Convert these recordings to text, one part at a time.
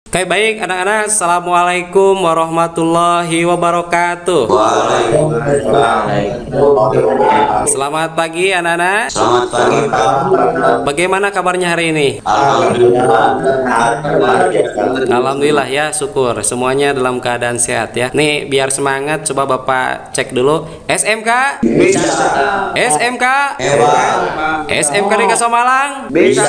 Oke, baik anak-anak, Assalamualaikum warahmatullahi wabarakatuh. Waalaikumsalam. Selamat pagi anak-anak. Selamat pagi Pak. Bagaimana kabarnya hari ini? Alhamdulillah. Alhamdulillah ya, syukur semuanya dalam keadaan sehat ya. Nih biar semangat, coba Bapak cek dulu. SMK? Bisa. SMK? Hebat. SMK di Kasomalang? Bisa.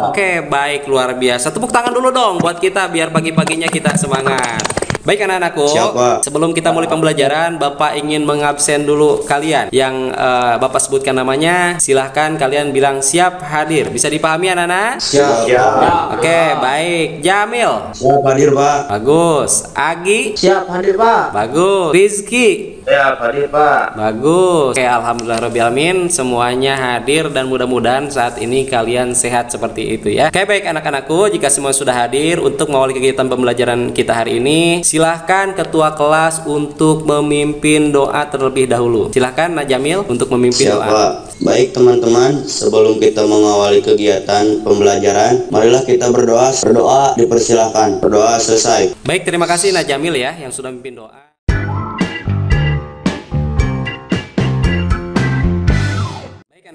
Oke, baik, luar biasa. Tepuk tangan dulu dong buat kita biar pagi-paginya kita semangat. Baik anak-anakku, Siapa? sebelum kita mulai pembelajaran, Bapak ingin mengabsen dulu kalian yang Bapak sebutkan namanya. Silahkan kalian bilang siap hadir. Bisa dipahami anak-anak? Siap. Oke, baik. Jamil. Siap hadir Pak. Bagus. Agi. Siap hadir Pak. Bagus. Rizky. Siap hadir Pak. Bagus. Oke, alhamdulillahirobbilalamin, semuanya hadir dan mudah-mudahan saat ini kalian sehat seperti itu ya. Oke, baik anak-anakku, jika semua sudah hadir untuk mengawali kegiatan pembelajaran kita hari ini, silahkan ketua kelas untuk memimpin doa terlebih dahulu. Silahkan Nak Jamil untuk memimpin Siap, doa. Pak. Baik teman-teman, sebelum kita mengawali kegiatan pembelajaran, marilah kita berdoa. Berdoa dipersilahkan. Berdoa selesai. Baik, terima kasih Nak Jamil ya yang sudah memimpin doa.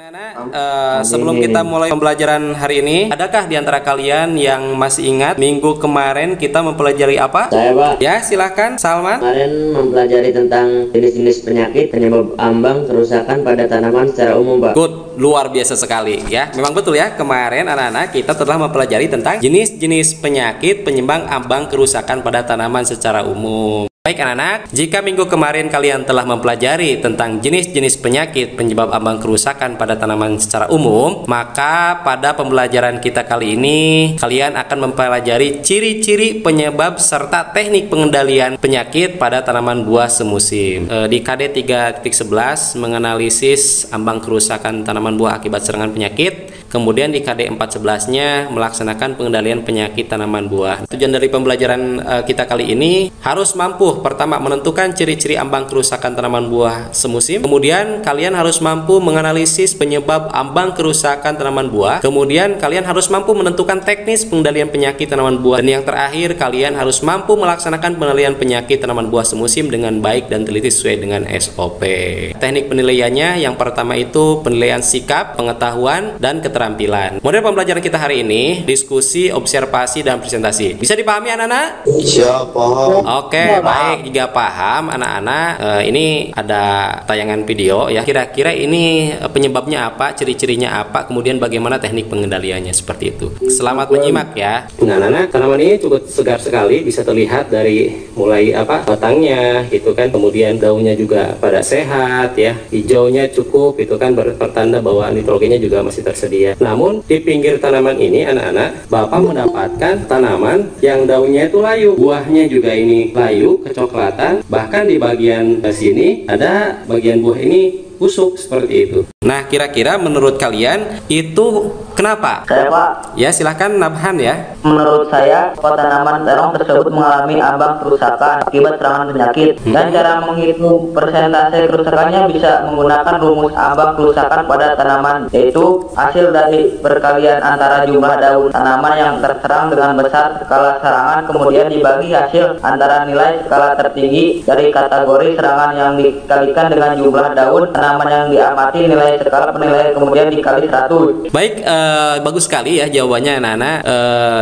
Anak-anak, sebelum kita mulai pembelajaran hari ini, adakah di antara kalian yang masih ingat minggu kemarin kita mempelajari apa? Saya Pak, Ya, silahkan Salman. kemarin mempelajari tentang jenis-jenis penyakit penyebab ambang kerusakan pada tanaman secara umum Pak. Good, luar biasa sekali ya. Memang betul ya, kemarin anak-anak kita telah mempelajari tentang jenis-jenis penyakit penyebab ambang kerusakan pada tanaman secara umum. Baik anak-anak, jika minggu kemarin kalian telah mempelajari tentang jenis-jenis penyakit penyebab ambang kerusakan pada tanaman secara umum, maka pada pembelajaran kita kali ini kalian akan mempelajari ciri-ciri penyebab serta teknik pengendalian penyakit pada tanaman buah semusim. Di KD 3.11 menganalisis ambang kerusakan tanaman buah akibat serangan penyakit. Kemudian di KD 4.11-nya melaksanakan pengendalian penyakit tanaman buah. Tujuan dari pembelajaran kita kali ini harus mampu pertama menentukan ciri-ciri ambang kerusakan tanaman buah semusim. Kemudian kalian harus mampu menganalisis penyebab ambang kerusakan tanaman buah. Kemudian kalian harus mampu menentukan teknis pengendalian penyakit tanaman buah. Dan yang terakhir, kalian harus mampu melaksanakan pengendalian penyakit tanaman buah semusim dengan baik dan teliti sesuai dengan SOP. Teknik penilaiannya yang pertama itu penilaian sikap, pengetahuan, dan keterampilan. Model pembelajaran kita hari ini diskusi, observasi, dan presentasi. Bisa dipahami anak-anak? Siap, paham. Oke, baik. Jika paham anak-anak, ini ada tayangan video ya. Kira-kira ini penyebabnya apa, ciri-cirinya apa, kemudian bagaimana teknik pengendaliannya, seperti itu. Selamat menyimak ya. Nah, anak tanaman ini cukup segar sekali, bisa terlihat dari mulai batangnya gitu kan, kemudian daunnya juga pada sehat ya, hijaunya cukup itu kan, pertanda bahwa nitrogennya juga masih tersedia. Namun di pinggir tanaman ini anak-anak, Bapak mendapatkan tanaman yang daunnya itu layu, buahnya juga ini layu, kecoklatan, bahkan di bagian sini ada bagian buah ini busuk seperti itu. Nah, kira-kira menurut kalian itu kenapa? Saya Pak, Ya, silahkan Nabhan ya. menurut saya tanaman terong tersebut mengalami ambang kerusakan akibat serangan penyakit dan cara menghitung persentase kerusakannya bisa menggunakan rumus ambang kerusakan pada tanaman, yaitu hasil dari perkalian antara jumlah daun tanaman yang terserang dengan besar skala serangan kemudian dibagi hasil antara nilai skala tertinggi dari kategori serangan yang dikalikan dengan jumlah daun tanaman yang diamati nilai skala penilaian kemudian dikali 100. Baik, bagus sekali ya jawabannya anak-anak.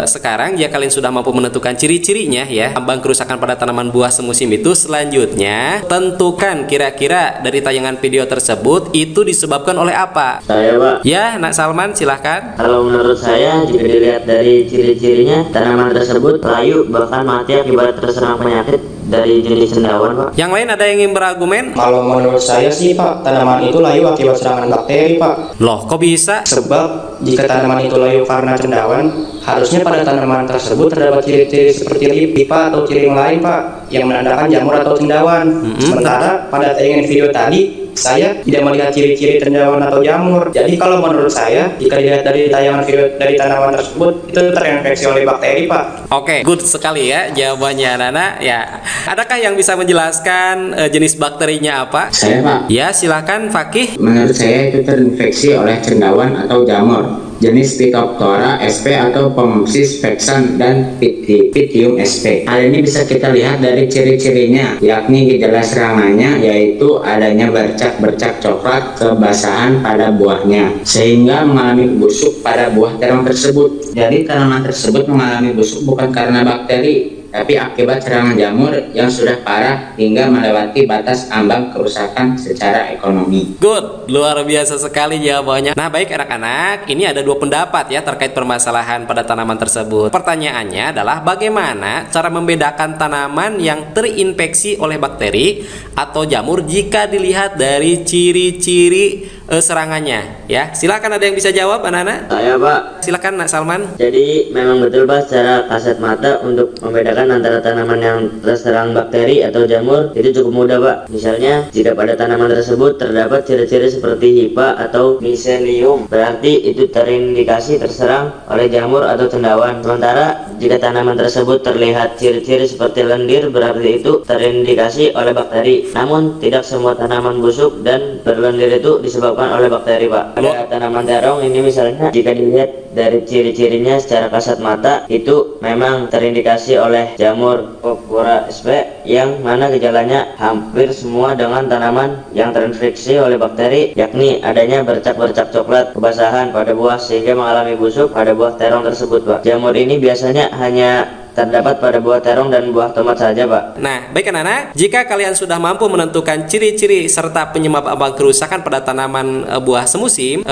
Sekarang ya kalian sudah mampu menentukan ciri-cirinya ya ambang kerusakan pada tanaman buah semusim itu. Selanjutnya tentukan kira-kira dari tayangan video tersebut itu disebabkan oleh apa. Saya Pak, Ya, Nak Salman silahkan. kalau menurut saya jika dilihat dari ciri-cirinya tanaman tersebut layu bahkan mati akibat terserang penyakit dari jenis cendawan Pak. Yang lain ada yang ingin berargumen? Kalau menurut saya sih Pak, tanaman itu layu akibat serangan bakteri Pak. Loh, kok bisa? Sebab jika tanaman itu layu karena cendawan, harusnya pada tanaman tersebut terdapat ciri-ciri seperti lipa atau ciri yang lain Pak, yang menandakan jamur atau cendawan. Sementara pada tayangan video tadi, saya tidak melihat ciri-ciri cendawan atau jamur. Jadi kalau menurut saya, jika dilihat dari tayangan video dari tanaman tersebut, itu terinfeksi oleh bakteri Pak. Oke, good sekali ya jawabannya anak-anak ya. Adakah yang bisa menjelaskan jenis bakterinya apa? Saya Pak, Ya, silakan Fakih. menurut saya itu terinfeksi oleh cendawan atau jamur. jenis Phytophthora sp atau Pomopsis vexan dan Pythium sp. Hal ini bisa kita lihat dari ciri-cirinya, yakni gejala serangannya yaitu adanya bercak-bercak coklat kebasahan pada buahnya sehingga mengalami busuk pada buah terong tersebut. Jadi tanaman tersebut mengalami busuk bukan karena bakteri, tapi akibat serangan jamur yang sudah parah hingga melewati batas ambang kerusakan secara ekonomi. Good, luar biasa sekali jawabannya. Nah baik anak-anak, ini ada dua pendapat ya terkait permasalahan pada tanaman tersebut. Pertanyaannya adalah bagaimana cara membedakan tanaman yang terinfeksi oleh bakteri atau jamur jika dilihat dari ciri-ciri serangannya ya. Silakan, ada yang bisa jawab anak-anak? Saya Pak. Silakan Nak Salman. Jadi memang betul Pak, secara kasat mata untuk membedakan antara tanaman yang terserang bakteri atau jamur itu cukup mudah Pak. Misalnya jika pada tanaman tersebut terdapat ciri-ciri seperti hipa atau miselium, berarti itu terindikasi terserang oleh jamur atau cendawan. Sementara jika tanaman tersebut terlihat ciri-ciri seperti lendir, berarti itu terindikasi oleh bakteri. Namun tidak semua tanaman busuk dan berlendir itu disebabkan oleh bakteri Pak. Pada tanaman terong ini misalnya jika dilihat dari ciri-cirinya secara kasat mata itu memang terindikasi oleh jamur Phytophthora sp yang mana gejalanya hampir semua dengan tanaman yang terinfeksi oleh bakteri, yakni adanya bercak-bercak coklat kebasahan pada buah sehingga mengalami busuk pada buah terong tersebut Pak. Jamur ini biasanya hanya terdapat pada buah terong dan buah tomat saja Pak. Nah baik anak-anak, jika kalian sudah mampu menentukan ciri-ciri serta penyebab ambang kerusakan pada tanaman buah semusim,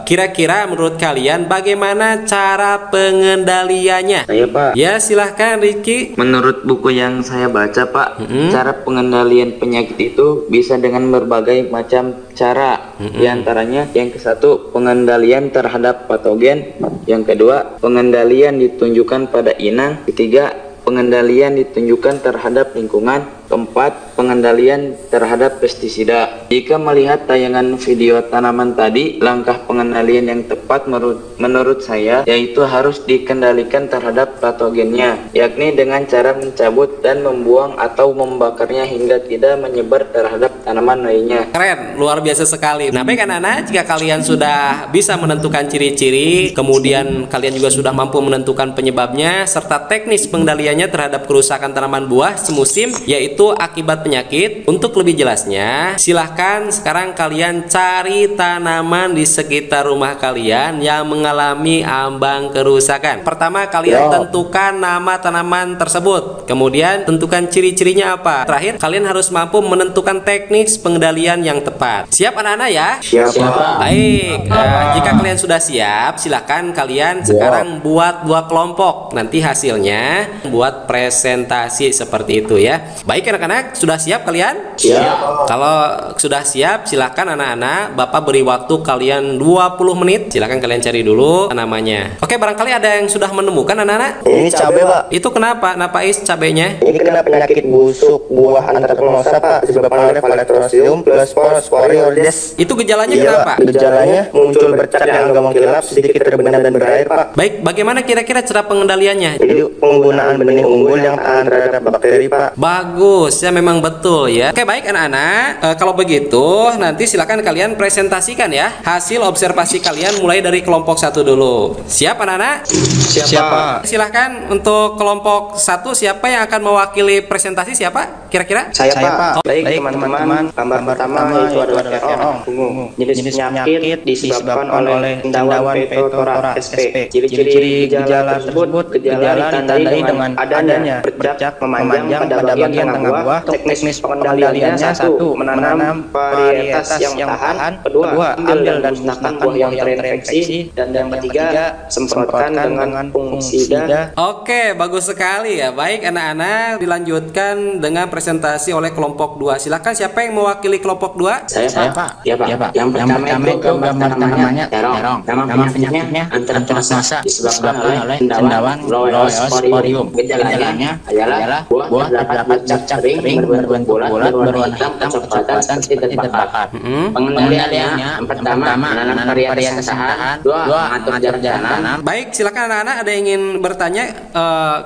kira-kira menurut kalian bagaimana cara pengendaliannya? Saya Pak. Ya silahkan Ricky. Menurut buku yang saya baca Pak, cara pengendalian penyakit itu bisa dengan berbagai macam cara. Di antaranya yang ke-1 pengendalian terhadap patogen, yang kedua pengendalian ditunjukkan pada inang, ketiga pengendalian ditunjukkan terhadap lingkungan, keempat pengendalian terhadap pestisida. Jika melihat tayangan video tanaman tadi, langkah pengendalian yang tepat menurut saya yaitu harus dikendalikan terhadap patogennya, yakni dengan cara mencabut dan membuang atau membakarnya hingga tidak menyebar terhadap tanaman lainnya. Keren, luar biasa sekali. Nah baik anak-anak, jika kalian sudah bisa menentukan ciri-ciri, kemudian kalian juga sudah mampu menentukan penyebabnya serta teknis pengendaliannya terhadap kerusakan tanaman buah semusim, yaitu akibat penyakit. Untuk lebih jelasnya, silahkan sekarang kalian cari tanaman di sekitar rumah kalian yang mengalami ambang kerusakan. Pertama kalian tentukan nama tanaman tersebut, kemudian tentukan ciri-cirinya apa. Terakhir kalian harus mampu menentukan teknik pengendalian yang tepat. Siap anak-anak ya? Siap. Baik, jika kalian sudah siap, silahkan kalian sekarang buat 2 kelompok. Nanti hasilnya buat presentasi seperti itu ya. Baik anak-anak, sudah siap kalian? Siap. Kalau sudah siap, silahkan anak-anak, Bapak beri waktu kalian 20 menit. Silahkan kalian cari dulu namanya. Oke, barangkali ada yang sudah menemukan anak-anak? Ini cabai Pak. Itu kenapa? Napais cabenya? Ini kena penyakit busuk buah antracnosa Pak, disebabkan oleh Phalaenopsis plus Sporioides. Itu gejalanya kenapa? Gejalanya muncul bercak yang agak mengkilap, sedikit berbenah dan berair Pak. Baik, bagaimana kira-kira cara pengendaliannya? Jadi penggunaan benih unggul yang tahan terhadap bakteri Pak. Bagus, ya memang betul ya. Oke baik anak-anak, kalau begitu nanti silakan kalian presentasikan ya hasil observasi kalian mulai dari kelompok 1 dulu. Siap anak-anak? Siap Pak. Silahkan untuk kelompok 1, siapa yang akan mewakili presentasi, siapa kira-kira? Saya Pak. Baik teman-teman, gambar pertama itu adalah terong ungu. Jenis penyakit disebabkan oleh cendawan Phytophthora sp. Ciri-ciri gejala tersebut gejala ditandai dengan adanya bercak memanjang pada bagian tengah buah. Teknis pengendaliannya 1. Menanam varietas yang tahan, kedua ambil dan musnahkan buah yang terinfeksi, dan yang ketiga semprotkan dengan fungisida. Oke, bagus sekali ya. Baik anak-anak, dilanjutkan dengan presentasi oleh kelompok 2. Silakan siapa yang mewakili kelompok 2? Saya Pak. Ya Pak. Yang pertama itu gambar tanamannya terong. Nama penyakitnya Antracnosa disebabkan oleh cendawan Loeosporium. Gejalanya adalah buah terdapat bercak kering berbentuk bulat berwarna hitam kecoklatan seperti terbakar. Pengendaliannya yang pertama menanam varietas sasaran, dua mengatur jarak tanam. Baik, silakan anak-anak ada yang ingin bertanya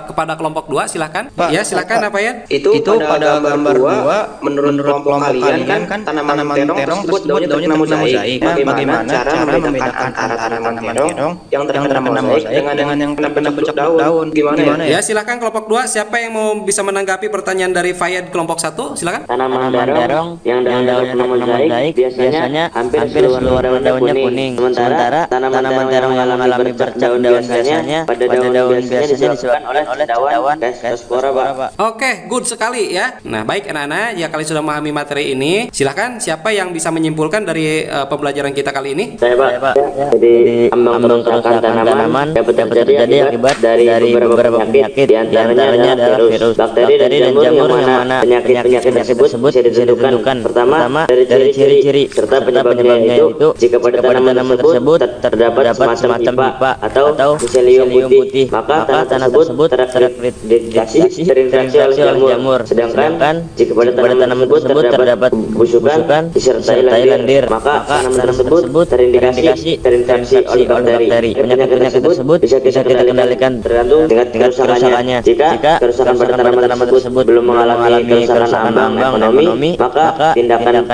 kepada kelompok 2, silakan. Ya, silakan apa ya? Itu pada gambar 2 menurut kelompok kalian kan tanaman terong tersebut daunnya terkena mozaik. Bagaimana cara membedakan antara tanaman terong yang terkena mozaik dengan yang terkena bentuk daun? Gimana ya? Ya, silakan kelompok 2, siapa yang mau bisa menanggapi pertanyaan dari Fayed kelompok 1? Silakan. Tanaman terong yang daunnya terkena mozaik biasanya hampir seluruh daunnya kuning. Sementara tanaman terong yang mengalami bercak daun biasanya pada daun biasanya disebabkan oleh daun dan spora, Pak. Oke, good sekali ya. Nah, baik anak-anak, ya kalian sudah memahami materi ini. Silakan siapa yang bisa menyimpulkan dari pembelajaran kita kali ini? Saya, Pak. Jadi ambang kerusakan tanaman dapat terjadi akibat dari beberapa penyakit, di antaranya adalah virus, bakteri dan jamur yang mana penyakit tersebut bisa ditentukan pertama dari ciri-ciri serta penyebabnya, yaitu jika pada tanaman tersebut terdapat semacam pipa atau miselium putih, maka tanah tersebut terinfeksi oleh jamur. Sedangkan jika pada tanaman tersebut terdapat busukan disertai lendir, maka tanaman tersebut terinfeksi oleh bakteri. Penyakit tersebut bisa kita kendalikan tergantung tingkat kerusakannya. Jika kerusakan pada tanaman tersebut belum mengalami kerusakan ambang ekonomi, maka tindakan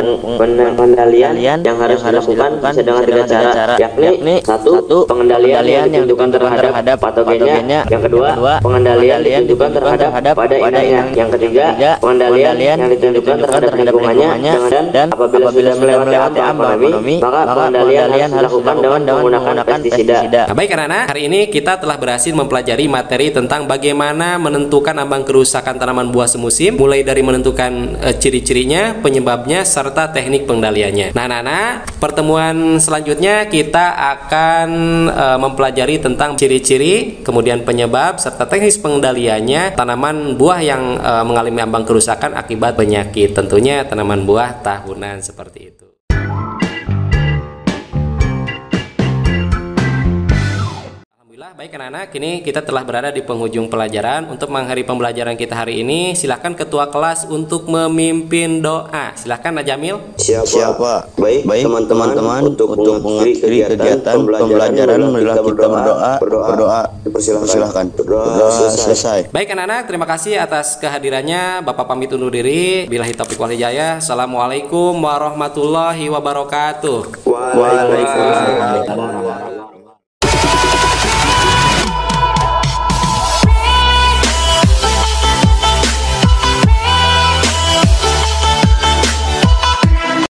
pengendalian yang harus dilakukan bisa dengan 3 cara, yakni 1. Pengendalian yang ditentukan terhadap patogennya, yang kedua pengendalian ditentukan terhadap pada inangnya, yang ketiga pengendalian yang ditentukan terhadap lingkungannya, dan apabila sudah melewati ambang ekonomi, maka pengendalian harus dilakukan dengan menggunakan pestisida. Nah, baik anak-anak, hari ini kita telah berhasil mempelajari materi tentang bagaimana menentukan ambang kerusakan tanaman buah semusim, mulai dari menentukan ciri-cirinya, penyebabnya, serta teknik pengendaliannya. Nah anak-anak, pertemuan selanjutnya kita akan mempelajari tentang ciri-ciri, kemudian penyebab, serta teknis pengendaliannya tanaman buah yang mengalami ambang kerusakan akibat penyakit, tentunya tanaman buah tahunan seperti itu. Baik anak-anak, kini kita telah berada di penghujung pelajaran. Untuk mengakhiri pembelajaran kita hari ini, silakan ketua kelas untuk memimpin doa. Silakan Najamil. Siapa? Baik teman-teman, untuk mengakhiri kegiatan pembelajaran marilah kita berdoa. Dipersilahkan. Berdoa selesai. Baik anak-anak, terima kasih atas kehadirannya. Bapak pamit undur diri. Billahi taufiq wal hidayah. Assalamualaikum warahmatullahi wabarakatuh. Waalaikumsalam.